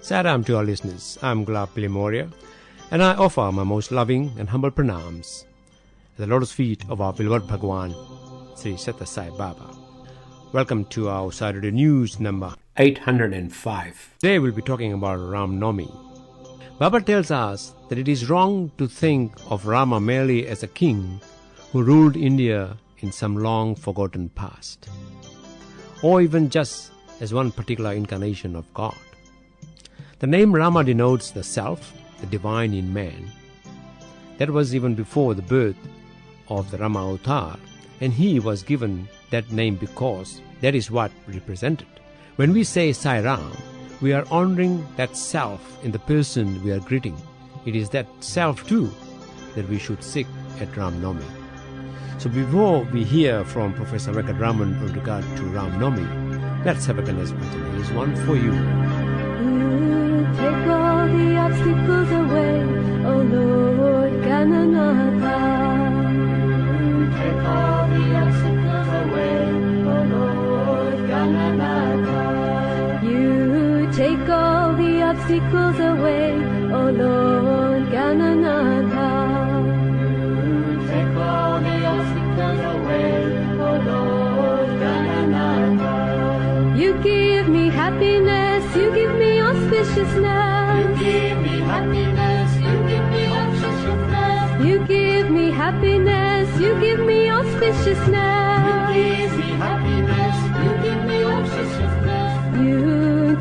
Saram to our listeners. I'm Gulab Moria, and I offer my most loving and humble pranams at the lotus feet of our beloved Bhagwan, Sri Sathya Sai Baba. Welcome to our Saturday News number 805. Today we'll be talking about Ram Navami. Baba tells us that it is wrong to think of Rama merely as a king who ruled India in some long forgotten past, or even just as one particular incarnation of God. The name Rama denotes the self, the divine in man. That was even before the birth of the Rama Avatar, and he was given that name because that is what represented. When we say Sai Ram, we are honoring that self in the person we are greeting. It is that self too that we should seek at Ram Navami. So before we hear from Professor Venkataraman with regard to Ram Navami, let's have a Ganesh Bhajan. Here's one for you. Take all the obstacles away, O Lord Gananatha. Take all the obstacles away, O Lord Gananatha. You take all the obstacles away, O Lord Gananatha. Take all the obstacles away, O Lord Gananatha. You give me happiness, you give me auspiciousness. You give me happiness, you give me auspiciousness. You give me happiness, you give me auspiciousness. You give me happiness, you give me auspiciousness. You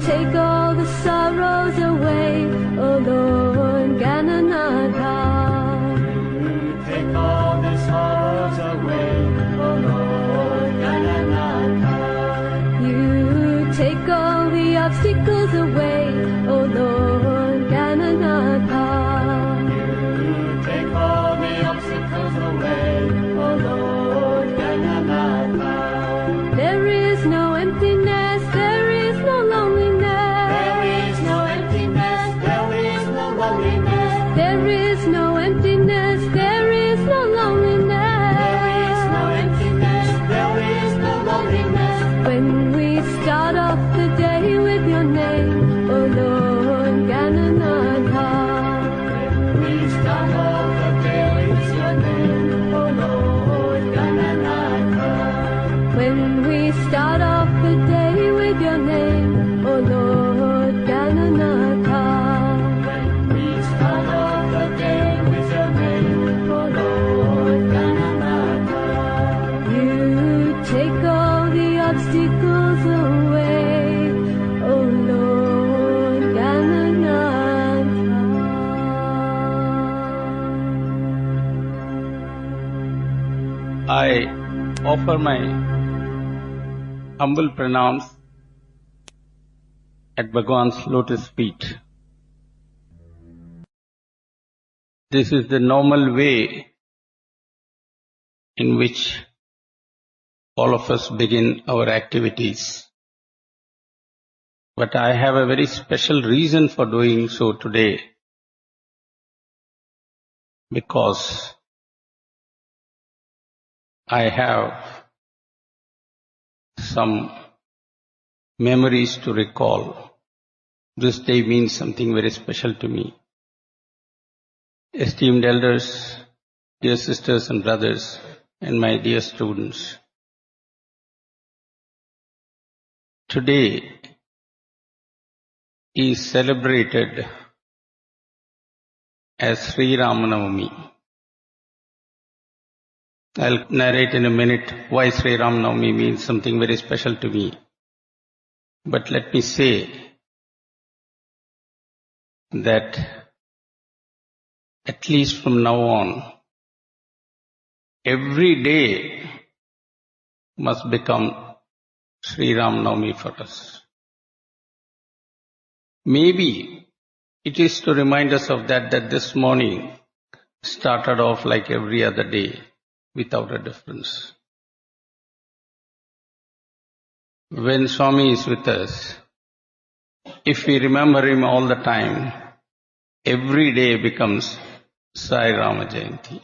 take all the sorrows away, O Lord Gananatha. You take all the sorrows away, O Lord Gananatha. You take all the obstacles away, O Lord Gananatha. You take all the obstacles away, O Lord Gananatha. There is no emptiness, there is no loneliness. There is no emptiness, there is no loneliness. There is no emptiness, there is no loneliness. There is no emptiness, there is no loneliness. When we start off the day with your name, O Lord Gananatha. When we start off the day with your name, O Lord Gananatha. When we start off the day with your name, O Lord Gananatha. When we start off the day with your name, O Lord Gananatha. You take all the obstacles away, O Lord Gananatha. I offer my humble pranams at Bhagwan's lotus feet. This is the normal way in which all of us begin our activities. But I have a very special reason for doing so today, because I have some memories to recall. This day means something very special to me. Esteemed elders, dear sisters and brothers, and my dear students, today is celebrated as Sri Ram Navami. I'll narrate in a minute why Sri Ram Navami means something very special to me. But let me say that at least from now on, every day must become Sri Ram Navami for us. Maybe it is to remind us of that this morning started off like every other day, without a difference. When Swami is with us, if we remember him all the time, every day becomes Sai Rama Jayanti.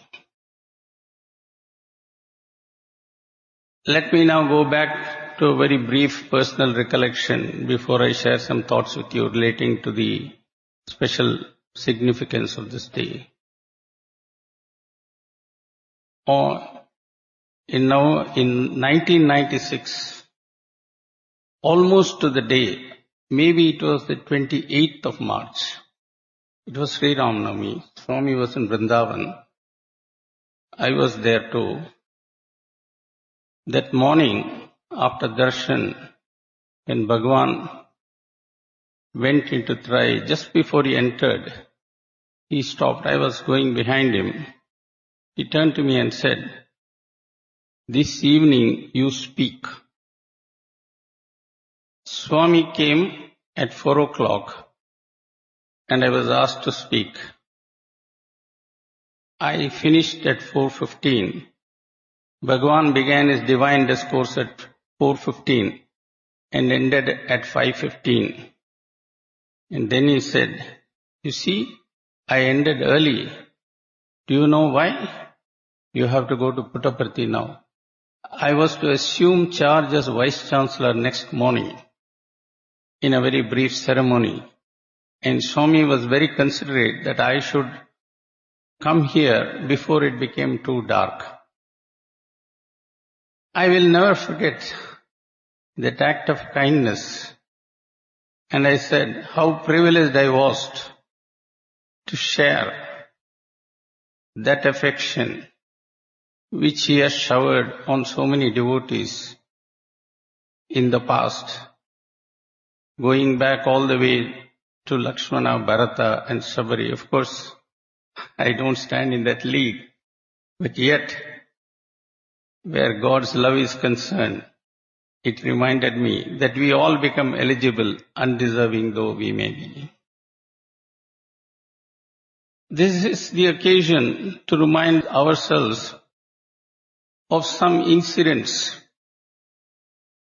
Let me now go back back to a very brief personal recollection before I share some thoughts with you relating to the special significance of this day. In 1996, almost to the day, maybe it was the 28th of March, it was Sri Ram Navami. Swami was in Vrindavan. I was there too. That morning, after darshan, when Bhagwan went into Trai, just before he entered, he stopped. I was going behind him. He turned to me and said, "This evening you speak." Swami came at 4 o'clock and I was asked to speak. I finished at 4:15. Bhagwan began his divine discourse at 4:15 and ended at 5:15. And then he said, "You see, I ended early. Do you know why? You have to go to Puttaparthi now." I was to assume charge as Vice Chancellor next morning in a very brief ceremony. And Swami was very considerate that I should come here before it became too dark. I will never forget that act of kindness. And I said how privileged I was to share that affection which he has showered on so many devotees in the past, going back all the way to Lakshmana, Bharata and Sabari. Of course, I don't stand in that league, but yet, where God's love is concerned, it reminded me that we all become eligible, undeserving though we may be. This is the occasion to remind ourselves of some incidents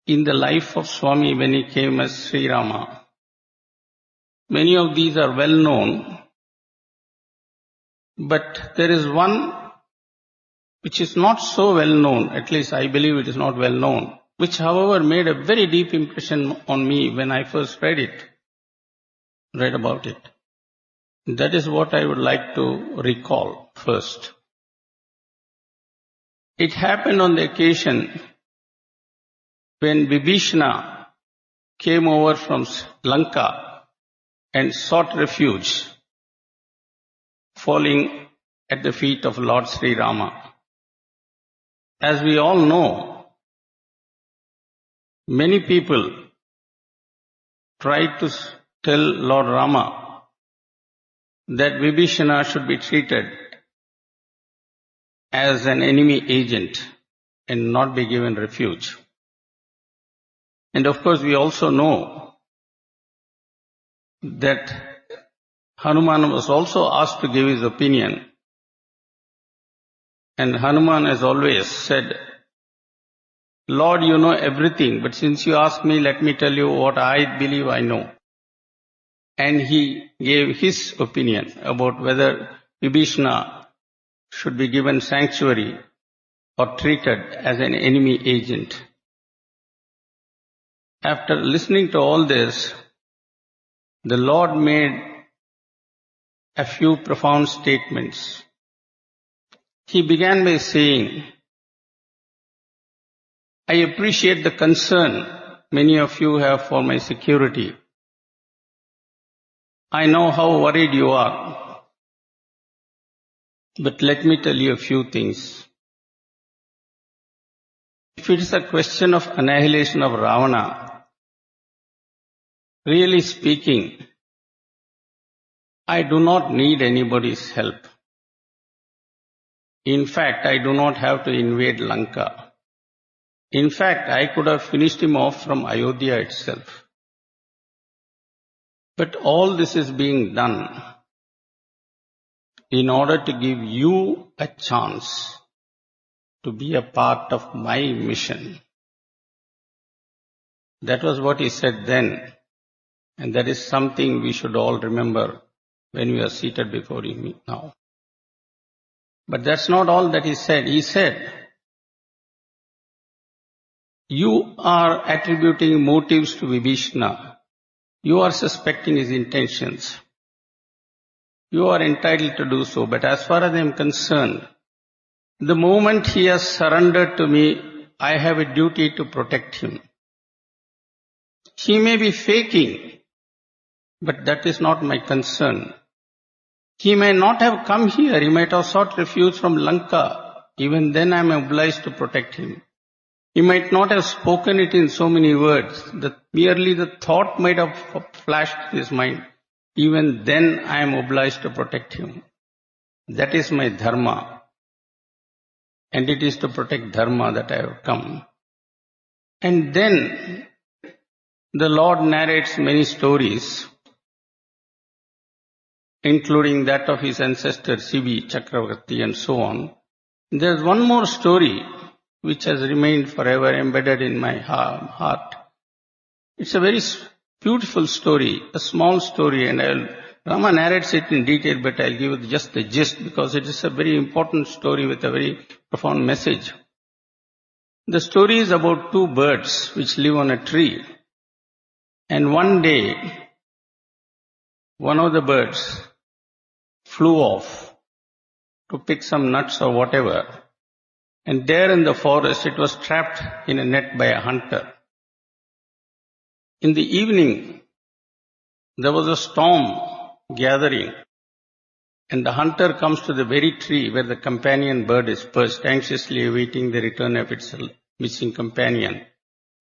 in the life of Swami when he came as Sri Rama. Many of these are well known, but there is one which is not so well known, at least I believe it is not well known, which however made a very deep impression on me when I first read about it. That is what I would like to recall first. It happened on the occasion when Vibhishana came over from Lanka and sought refuge, falling at the feet of Lord Sri Rama. As we all know, many people tried to tell Lord Rama that Vibhishana should be treated as an enemy agent and not be given refuge. And of course we also know that Hanuman was also asked to give his opinion. And Hanuman has always said, "Lord, you know everything, but since you ask me, let me tell you what I believe I know." And he gave his opinion about whether Vibhishana should be given sanctuary or treated as an enemy agent. After listening to all this, the Lord made a few profound statements. He began by saying, "I appreciate the concern many of you have for my security. I know how worried you are. But let me tell you a few things. If it is a question of annihilation of Ravana, really speaking, I do not need anybody's help. In fact, I do not have to invade Lanka. In fact, I could have finished him off from Ayodhya itself. But all this is being done in order to give you a chance to be a part of my mission." That was what he said then, and that is something we should all remember when we are seated before him now. But that's not all that he said. He said, you are attributing motives to Vibhishana. You are suspecting his intentions. You are entitled to do so, but as far as I am concerned, the moment he has surrendered to me, I have a duty to protect him. He may be faking, but that is not my concern. He may not have come here, he might have sought refuge from Lanka. Even then I am obliged to protect him. He might not have spoken it in so many words, merely the thought might have flashed in his mind. Even then I am obliged to protect him. That is my dharma. And it is to protect dharma that I have come. And then the Lord narrates many stories, including that of his ancestor Sibi, Chakravarti and so on. There is one more story which has remained forever embedded in my heart. It's a very beautiful story, a small story, and Rama narrates it in detail, but I'll give you just the gist because it is a very important story with a very profound message. The story is about two birds which live on a tree. And one day, one of the birds flew off to pick some nuts or whatever. And there in the forest, it was trapped in a net by a hunter. In the evening, there was a storm gathering, and the hunter comes to the very tree where the companion bird is perched, anxiously awaiting the return of its missing companion.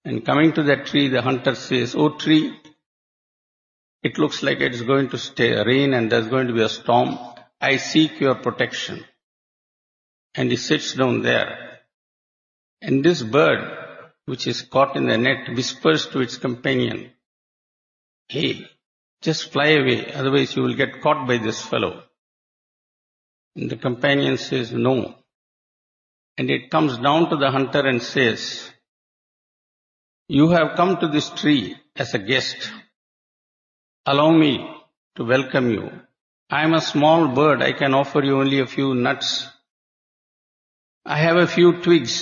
And coming to that tree, the hunter says, "Oh tree, it looks like it's going to rain and there's going to be a storm. I seek your protection." And he sits down there. And this bird, which is caught in the net, whispers to its companion, "Hey, just fly away, otherwise you will get caught by this fellow." And the companion says, "No." And it comes down to the hunter and says, "You have come to this tree as a guest. Allow me to welcome you. I am a small bird. I can offer you only a few nuts. I have a few twigs.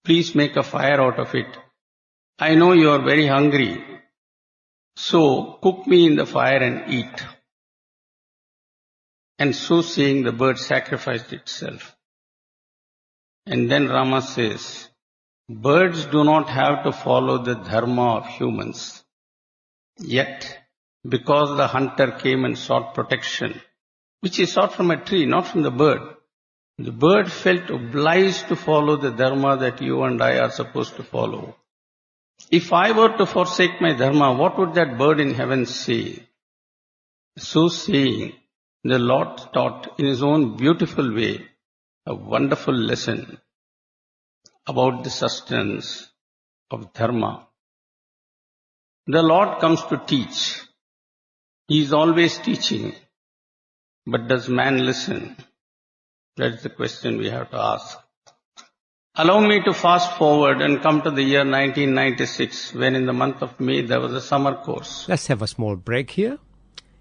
Please make a fire out of it. I know you are very hungry. So cook me in the fire and eat." And so saying, the bird sacrificed itself. And then Rama says, birds do not have to follow the dharma of humans. Yet, because the hunter came and sought protection, which he sought from a tree, not from the bird felt obliged to follow the dharma that you and I are supposed to follow. If I were to forsake my dharma, what would that bird in heaven say? So saying, the Lord taught in his own beautiful way a wonderful lesson about the sustenance of dharma. The Lord comes to teach. He is always teaching. But does man listen? That is the question we have to ask. Allow me to fast forward and come to the year 1996, when in the month of May there was a summer course. Let's have a small break here.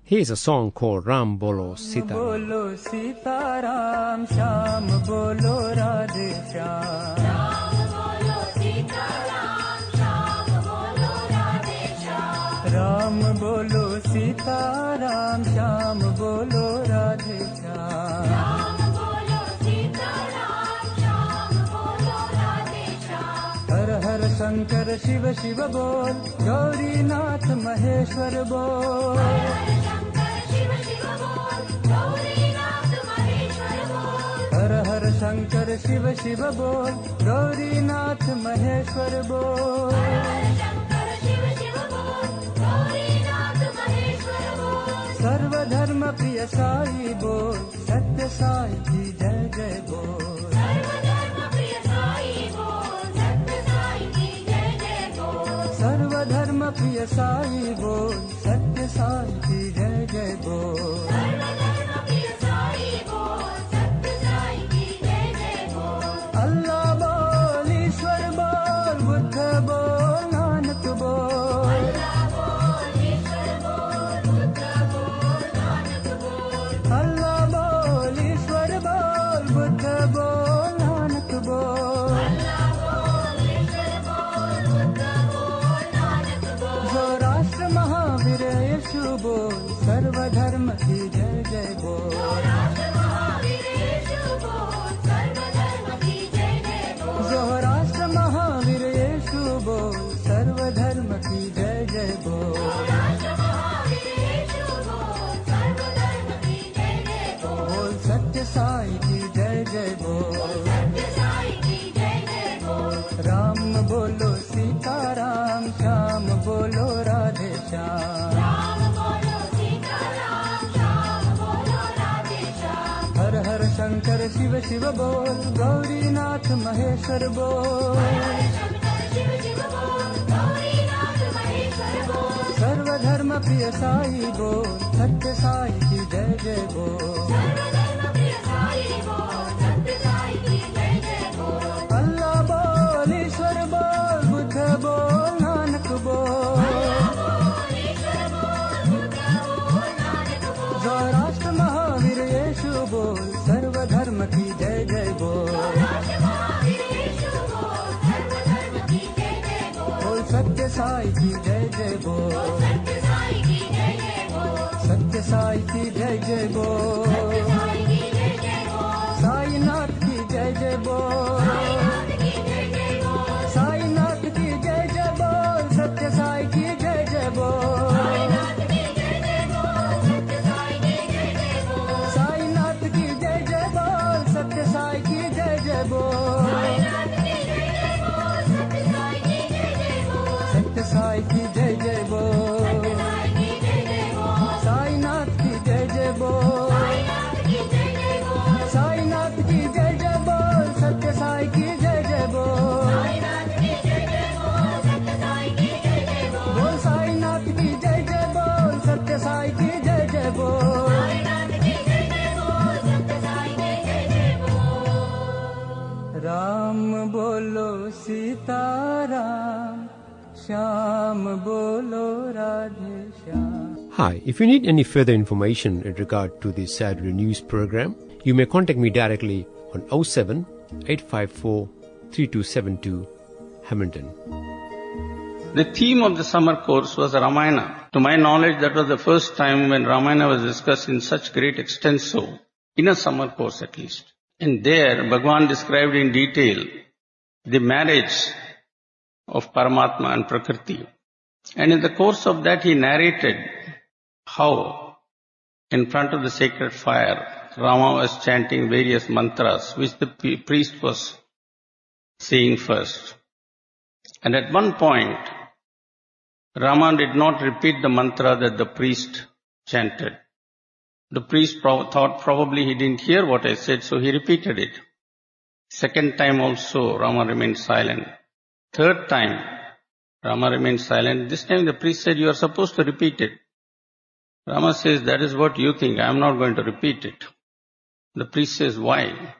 Here's a song called Ram Bolo Sita. Bolo Sita Ram, Sham Bolo Radhe Sham. Ram Bolo Sita Ram, Sham Bolo Radhe Sham. Ram Bolo Sita Ram, Sham Bolo Radhe Sham. Ram Bolo Sita Ram, Sham Bolo Radhe Sham. Har Har Shankar Shiva Shiva Bol, Gauri Nath Maheshwar Bol. हर हर शंकर शिव शिव बोल, गौरी नाथ महेश्वर बोल. सर्वधर्म प्रिय साई बोल, सत्य साई की जय जय बोल. सर्वधर्म प्रिय साई बोल, सत्य साई की जय जय बोल. सर्वधर्म प्रिय साई बोल, सत्य साई की जय जय बोल. अल्लाह बोल, ईश्वर बोल, बुद्ध बोल, नानक बोल. अल्लाह बोल, ईश्वर बोल, बुद्ध बोल, नानक बोल. अल्लाह बोल, ईश्वर बोल, बोल, सर्वधर्म की जय जय बोल। जो राष्ट्र महावीर यीशु बोल, सर्वधर्म की जय जय बोल। बोल सत्य साई की जय जय बोल। राम बोलो सीताराम, श्याम बोलो राधे श्याम। हर हर शंकर शिव शिव बोल, गौरीनाथ महेश्वर बोल। सर्वधर्म प्रिय साई बोल, सत्य साई की जय जय बोल। अल्लाह बोल, ईश्वर बोल, बुद्ध बोल, नानक बोल। जो राष्ट्र महावीर यीशु बोल, सर्वधर्म की जय जय बोल। बोल सत्य साई की जय जय बोल। सत्य साई की जय जय बोल। साईनाथ की जय जय बोल। साईनाथ की जय जय बोल, सत्य साई की जय जय बोल। साईनाथ की जय जय बोल, सत्य साई की जय जय बोल। सत्य साई की जय जय बोल। साईनाथ की जय जय बोल। साईनाथ की जय जय बोल, सत्य साई की जय जय बोल। बोल साईनाथ की जय जय बोल, सत्य साई की जय जय बोल। राम बोलो सीताराम, श्याम बोलो Radhe Shyam. Hi, if you need any further information in regard to the Saturday News program, you may contact me directly on 07 854 3272 Hamilton. The theme of the summer course was Ramayana. To my knowledge, that was the first time when Ramayana was discussed in such great extenso, in a summer course at least. And there, Bhagavan described in detail the marriage of Paramatma and Prakriti. And in the course of that, he narrated how, in front of the sacred fire, Rama was chanting various mantras, which the priest was saying first. And at one point, Rama did not repeat the mantra that the priest chanted. The priest thought probably he didn't hear what I said, so he repeated it. Second time also, Rama remained silent. Third time, Rama remained silent. This time the priest said, you are supposed to repeat it. Rama says, that is what you think, I am not going to repeat it. The priest says, why?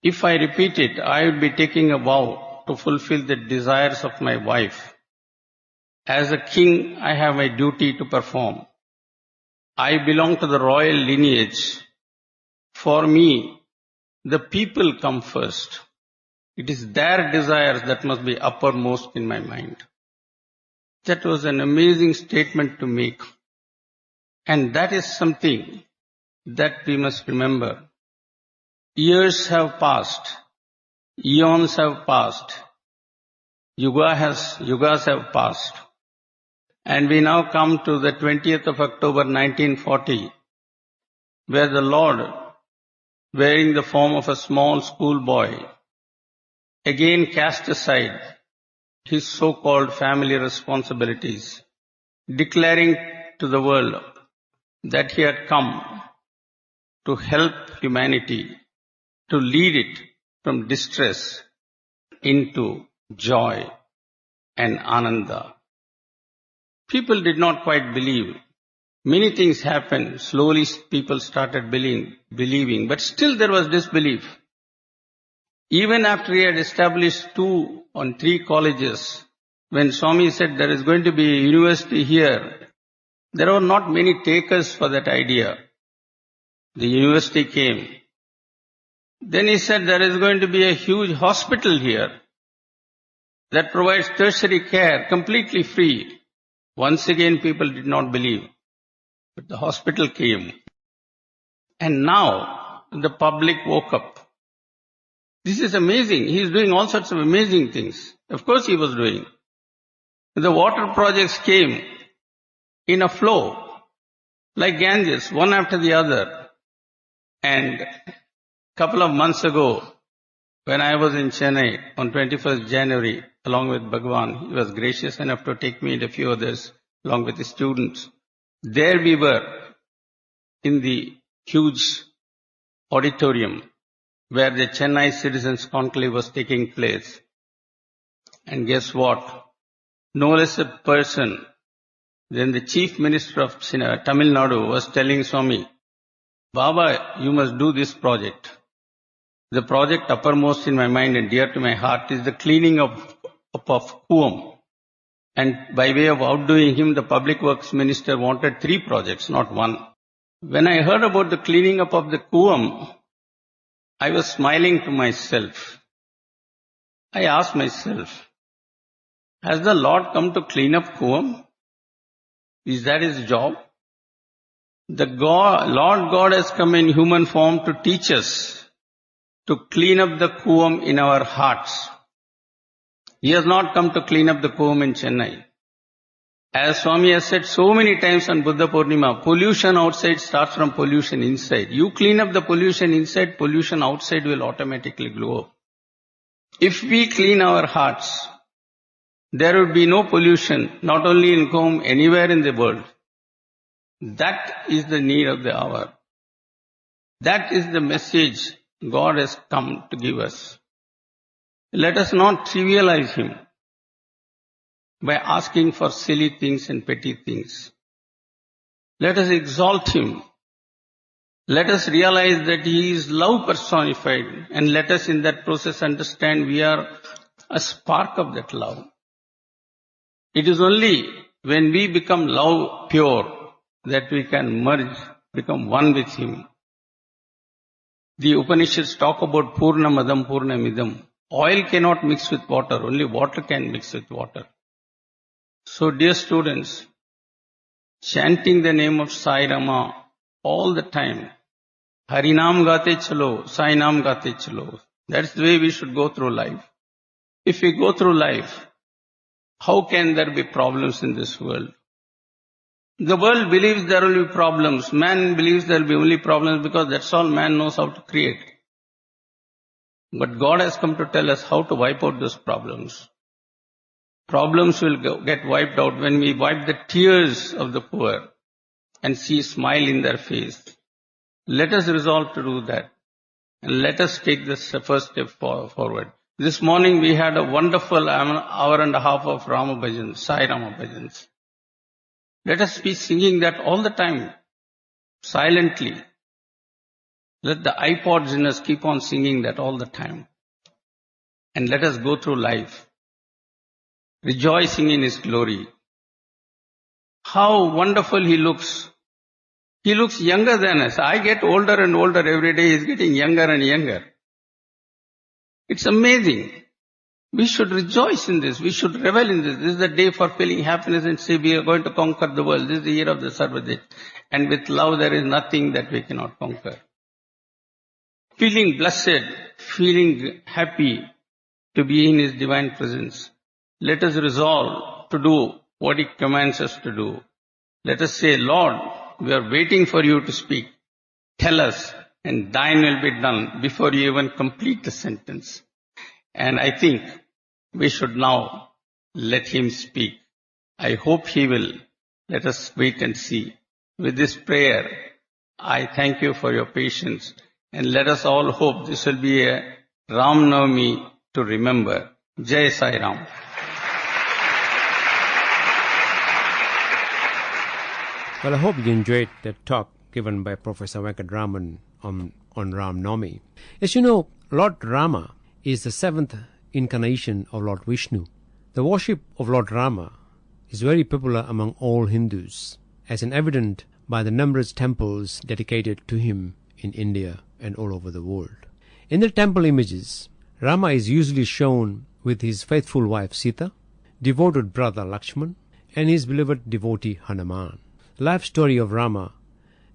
If I repeat it, I will be taking a vow to fulfill the desires of my wife. As a king, I have my duty to perform. I belong to the royal lineage. For me, the people come first. It is their desires that must be uppermost in my mind. That was an amazing statement to make. And that is something that we must remember. Years have passed. Eons have passed. Yugas have passed. And we now come to the 20th of October 1940, where the Lord, wearing the form of a small schoolboy, again cast aside his so-called family responsibilities, declaring to the world that he had come to help humanity, to lead it from distress into joy and ananda. People did not quite believe. Many things happened. Slowly people started believing, but still there was disbelief. Even after he had established 2 or 3 colleges, when Swami said there is going to be a university here, there were not many takers for that idea. The university came. Then he said there is going to be a huge hospital here that provides tertiary care completely free. Once again people did not believe. But the hospital came. And now the public woke up. This is amazing. He is doing all sorts of amazing things. Of course he was doing. The water projects came in a flow, like Ganges, one after the other. And a couple of months ago, when I was in Chennai on 21st January, along with Bhagwan, he was gracious enough to take me and a few others, along with the students. There we were in the huge auditorium where the Chennai Citizens Conclave was taking place. And guess what? No less a person than the Chief Minister of Tamil Nadu was telling Swami, Baba, you must do this project. The project uppermost in my mind and dear to my heart is the cleaning up of Kuam. And by way of outdoing him, the Public Works Minister wanted 3 projects, not 1. When I heard about the cleaning up of the Kuam, I was smiling to myself. I asked myself, has the Lord come to clean up Kuam? Is that his job? The Lord God has come in human form to teach us to clean up the Kuam in our hearts. He has not come to clean up the Kuam in Chennai. As Swami has said so many times on Buddha Purnima, pollution outside starts from pollution inside. You clean up the pollution inside, pollution outside will automatically go. If we clean our hearts, there would be no pollution, not only in Kuam, anywhere in the world. That is the need of the hour. That is the message God has come to give us. Let us not trivialize Him by asking for silly things and petty things. Let us exalt Him. Let us realize that He is love personified, and let us in that process understand we are a spark of that love. It is only when we become love pure that we can merge, become one with Him. The Upanishads talk about Purnamadam Purnamidam. Oil cannot mix with water, only water can mix with water. So dear students, chanting the name of Sai Rama all the time. Harinam gate chalo, Sai Nam gate chalo. That's the way we should go through life. If we go through life, how can there be problems in this world? The world believes there will be problems. Man believes there will be only problems because that's all man knows how to create. But God has come to tell us how to wipe out those problems. Problems will get wiped out when we wipe the tears of the poor and see a smile in their face. Let us resolve to do that. And let us take this first step forward. This morning we had a wonderful hour and a half of Rama Bhajans, Sai Rama Bhajans. Let us be singing that all the time, silently. Let the iPods in us keep on singing that all the time. And let us go through life, rejoicing in His glory. How wonderful He looks. He looks younger than us. I get older and older every day. He's getting younger and younger. It's amazing. We should rejoice in this. We should revel in this. This is the day for feeling happiness and say we are going to conquer the world. This is the year of the Sarvadej. And with love there is nothing that we cannot conquer. Feeling blessed, feeling happy to be in His divine presence. Let us resolve to do what He commands us to do. Let us say, Lord, we are waiting for you to speak. Tell us, and thine will be done before you even complete the sentence. And I think we should now let Him speak. I hope He will. Let us wait and see. With this prayer, I thank you for your patience. And let us all hope this will be a Ram Navami to remember. Jai Sai Ram. Well, I hope you enjoyed that talk given by Professor Venkatraman on Ram Navami. As you know, Lord Rama is the 7th incarnation of Lord Vishnu. The worship of Lord Rama is very popular among all Hindus, as evident by the numerous temples dedicated to him in India and all over the world. In the temple images, Rama is usually shown with his faithful wife Sita, devoted brother Lakshman, and his beloved devotee Hanuman. The life story of Rama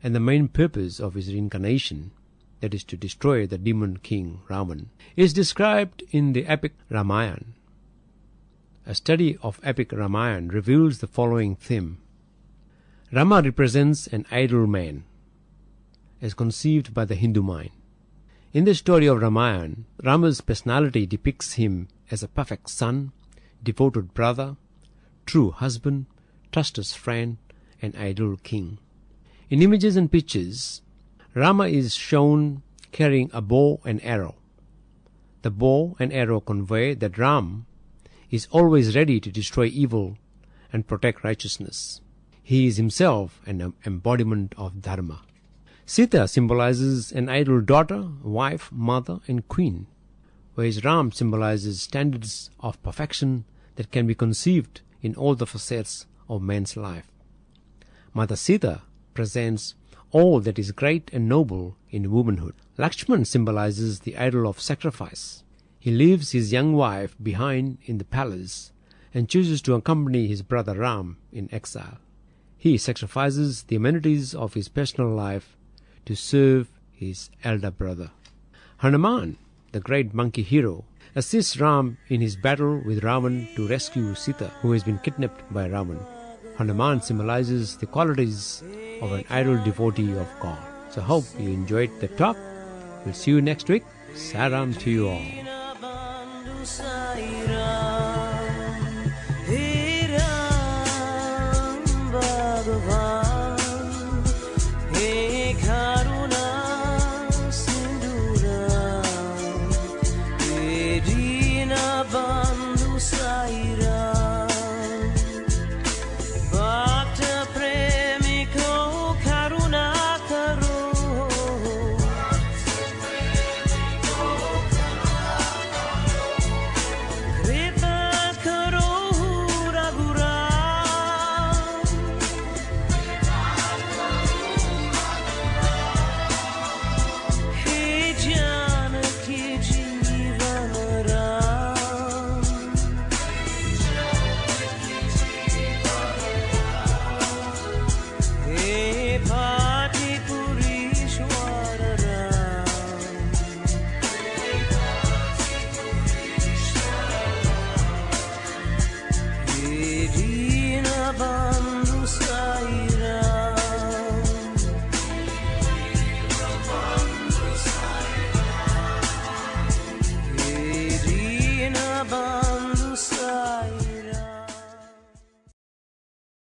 and the main purpose of his reincarnation, that is to destroy the demon king Ravan, is described in the epic Ramayana. A study of epic Ramayana reveals the following theme. Rama represents an ideal man, as conceived by the Hindu mind. In the story of Ramayana, Rama's personality depicts him as a perfect son, devoted brother, true husband, trusted friend, and ideal king. In images and pictures, Rama is shown carrying a bow and arrow. The bow and arrow convey that Ram is always ready to destroy evil and protect righteousness. He is himself an embodiment of Dharma. Sita symbolizes an ideal daughter, wife, mother, and queen, whereas Ram symbolizes standards of perfection that can be conceived in all the facets of man's life. Mother Sita presents all that is great and noble in womanhood. Lakshman symbolizes the idol of sacrifice. He leaves his young wife behind in the palace and chooses to accompany his brother Ram in exile. He sacrifices the amenities of his personal life to serve his elder brother. Hanuman, the great monkey hero, assists Ram in his battle with Ravan to rescue Sita, who has been kidnapped by Ravan. Hanuman symbolizes the qualities of an idol devotee of God. So hope you enjoyed the talk. We'll see you next week. Saram to you all.